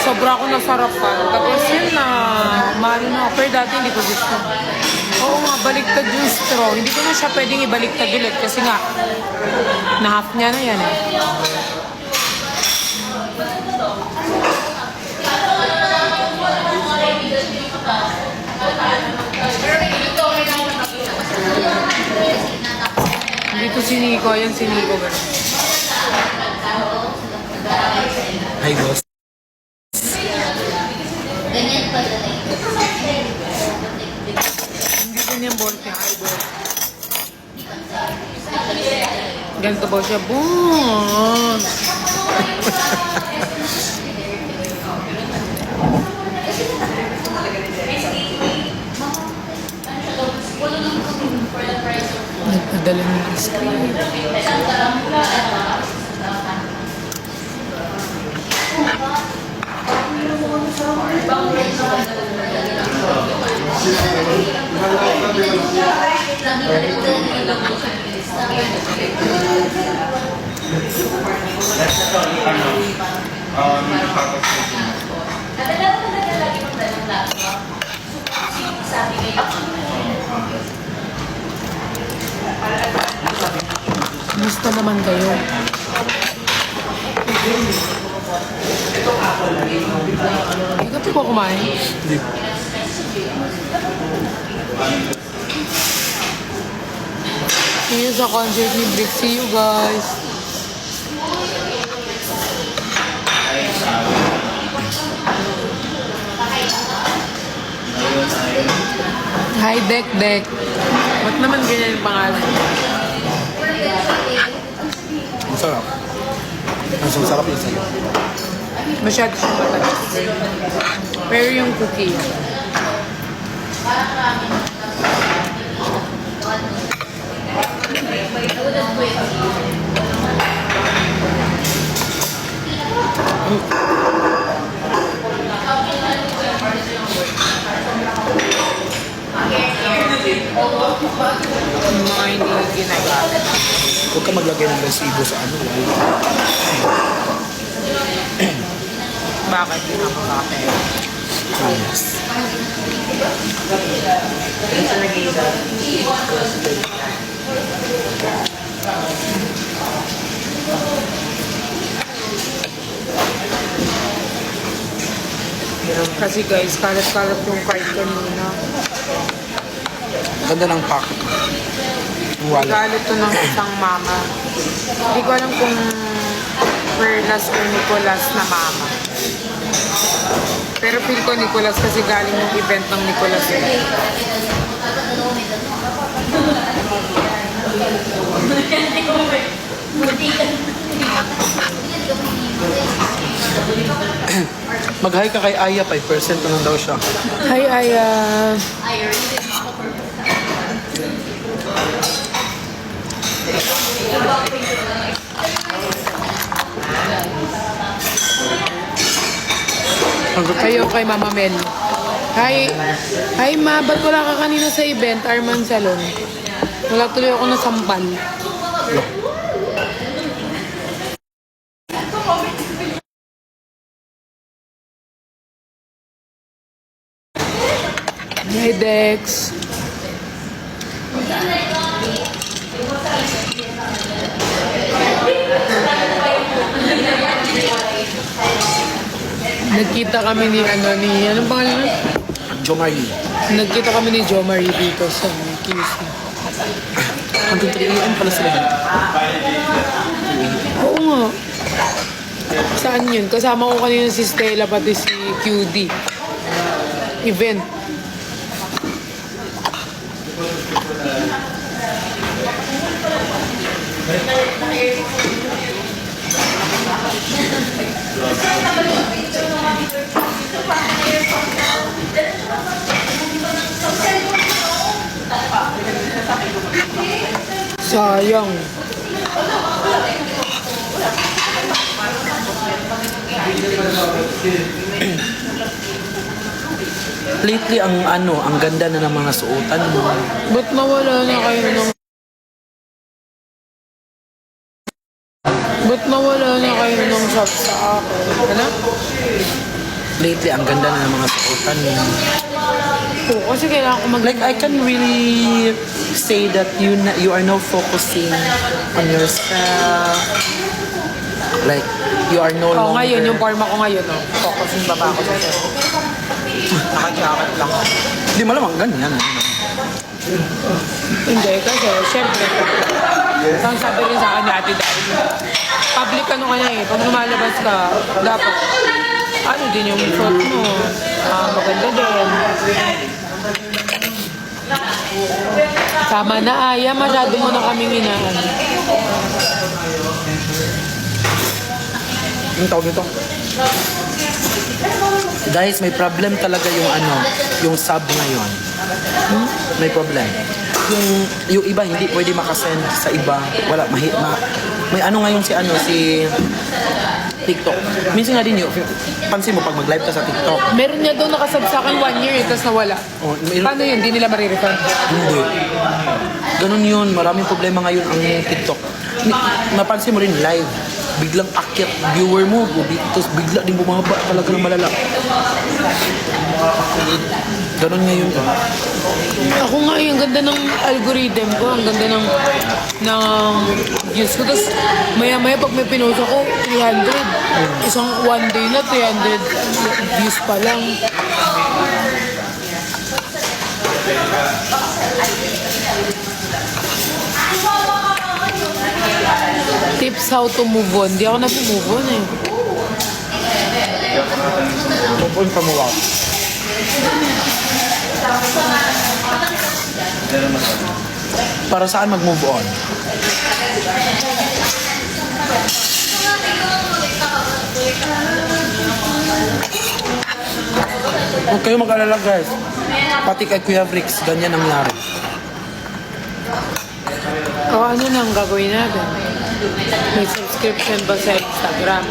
sobra ako nasarapan. Tapos yun na, mahal na. Pero dati hindi ko gusto. Oo nga, baliktad yung straw. Hindi ko na siya pwedeng ibaliktad ulit kasi nga, na-half niya na yan eh. Hindi ko si Nico. Ayan si Nico. Hi, boss. Hindi ko niya bolte. Hi, boss. Ganito ba siya? Boss! Nagpadala ng ice cream. Gusto naman kayo. Hindi ka po kumain? Hindi. See you sa concert ni Brick. See you guys. Hi, Dek Dek. Ba't naman ganyan yung pangalan? Ang sarap. Ang sarap yung sa'yo. Masyado siya matagas. Pero yung cookie. Yung mga hindi ginagamit. Huwag ka maglagay ng resibo sa ano. Bakit hindi na makakapera? Yes. Kasi guys, kalat-kalat yung card kanina. Ganda ng pack. Wala. Galit to ng isang mama. Hindi ko alam kung Perlas or Nicolas na mama. Pero feel ko Nicolas kasi galing yung event ng Nicolas. Mag-hi ka kay Aya, 5% na lang daw siya. Hi, Aya. Kayo kay Mama Mel. Hi. Hi, Ma. Ba't wala ka kanina sa event? Arman Salon. Wala tuloy ako nasampal. Hi, Dex. Nagkita kami ni anong pangalan nun? Jomari. Nagkita kami ni Jo Marie dito sa QC. Hanggang 3 AM pala sila dito. Oo nga. Saan yun? Kasama ko kanina si Stella pati si QD. Event. Sayang. Lately, ang ganda na ng mga suotan mo. Ba't nawala na kayo ng... Ba't nawala na kayo ng shop sa akin? Ano? lately, ang ganda na ng mga suotan mo. Oo, kasi kailangan ko Like, I can really say that you are now focusing on yourself. Like, you are no Oo, longer... ngayon, yung forma ko ngayon, no? Focusing baba ako sa set. Naka-jacket lang ako. Hindi malamang ganyan. Hindi, kasi syempre, ang sabi rin sa akin ni Ate Dai, public ano ka na eh, pag lumalabas ka, dapat, ano din yung suot mo, maganda din. Tama na, Aya, masyado mo na kaming inaan. Yung tawag nito? Guys, may problem talaga yung sub ngayon. May problem. Yung iba hindi pwede makasend sa iba. Wala, may ano ngayon si TikTok. Minsan nga din yun, pansin mo pag mag-live ka sa TikTok. Meron niya daw nakasab sa akin 1 year, tapos nawala. Oh, Paano yun? Hindi nila marirefund? Hindi. Ganun yun. Maraming problema ngayon ang TikTok. Mapansin mo rin live. Biglang akyat viewer mo. Tapos bigla din bumaba talaga ng malala. Ganun ngayon. Ako nga, yung ganda ng algorithm ko, ang ganda ng views ko. Tapos maya-maya pag may pinost ako, 300. Isang one day na 300 views pa lang. Tips how to move on. Di ako na-move on eh. Pupunta pa mo ako. Para saan mag-move on? Huwag kayo mag-alala guys. Pati kay Kuya Bricks, ganyan ang nangyari. O ano nang gagawin natin? May subscription ba sa Instagram?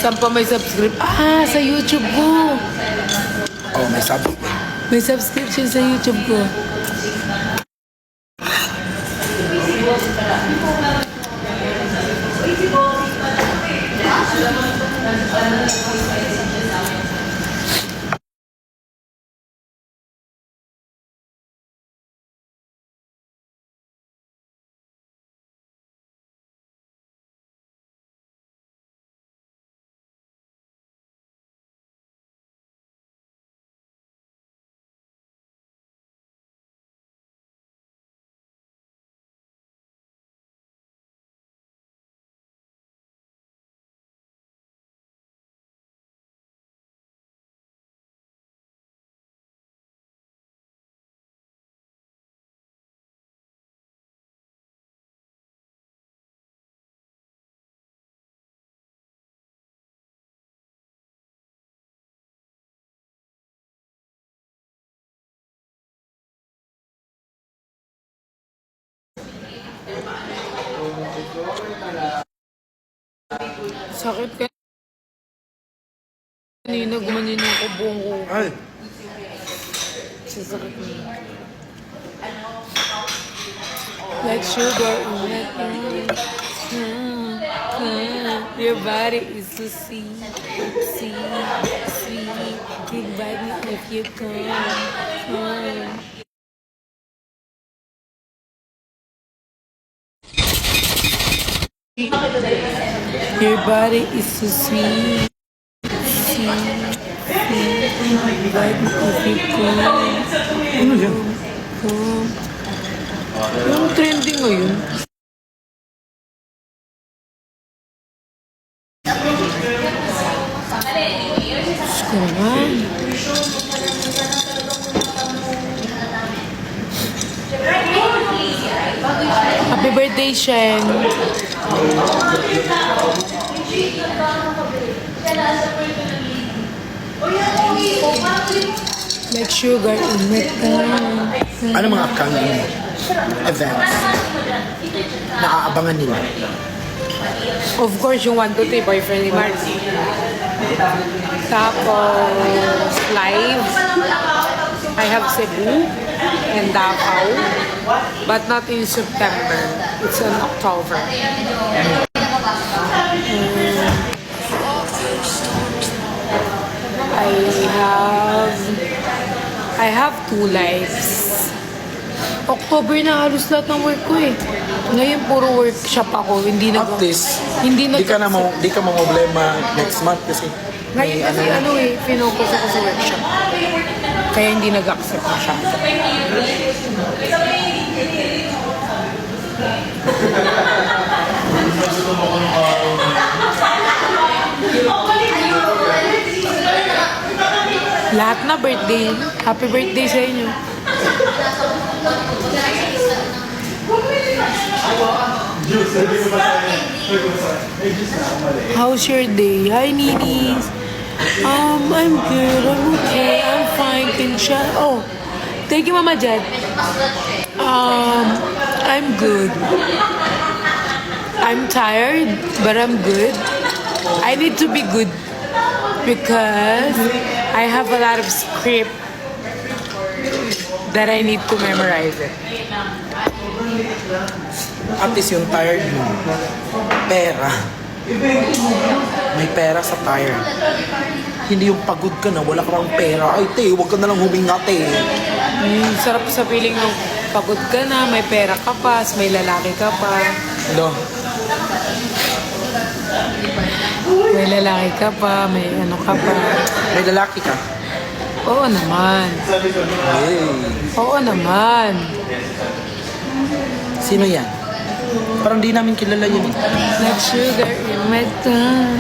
Saan pa may subscription? Sa YouTube ko! Oh, may sabi. May subscription sa YouTube ko. Sakit ka. Kanina gumanin yung kubong ko. Ay, Sasakit mo. Like sugar in my tongue. Your body is so sweet, sweet. You bite me if you come. Your body is so sweet, sweet. You bite me if you come. ano yan? Yung trending ngayon. Diyos ko naman. Happy birthday, Shen. Like sugar in my tongue. Ano mga upcoming events na aabangan nila? Of course, yung 1, 2, 3, boyfriend ni Marcy. Tapos, live. I have Cebu and Davao. But not in September. It's in October. I have 2 lives. October na halos lahat ng work ko eh. Ngayon puro workshop ako, hindi At least, hindi di ka problema next month kasi. Ngayon kasi pinocus ako sa workshop. Kaya hindi nag-accept masyado. Lahat na birthday. Happy birthday sa inyo. How's your day? Hi, Ninis. I'm good. I'm okay. I'm fine. Kinsha. Oh, thank you, Mama Jed. I'm good. I'm tired, but I'm good. I need to be good because I have a lot of script that I need to memorize it. At least yung tired mo, pera. May pera sa tired. Hindi yung pagod ka na, wala ka pang pera. Ay, te, huwag ka na lang huminga, te. Sarap sa feeling ng pagod ka na, may pera ka pa, may lalaki ka pa. Ano? May lalaki ka pa, may ano ka pa. May lalaki ka? Oo naman. Hey. Oo naman. Sino yan? Parang di namin kilala yun eh. Like sugar in my tongue.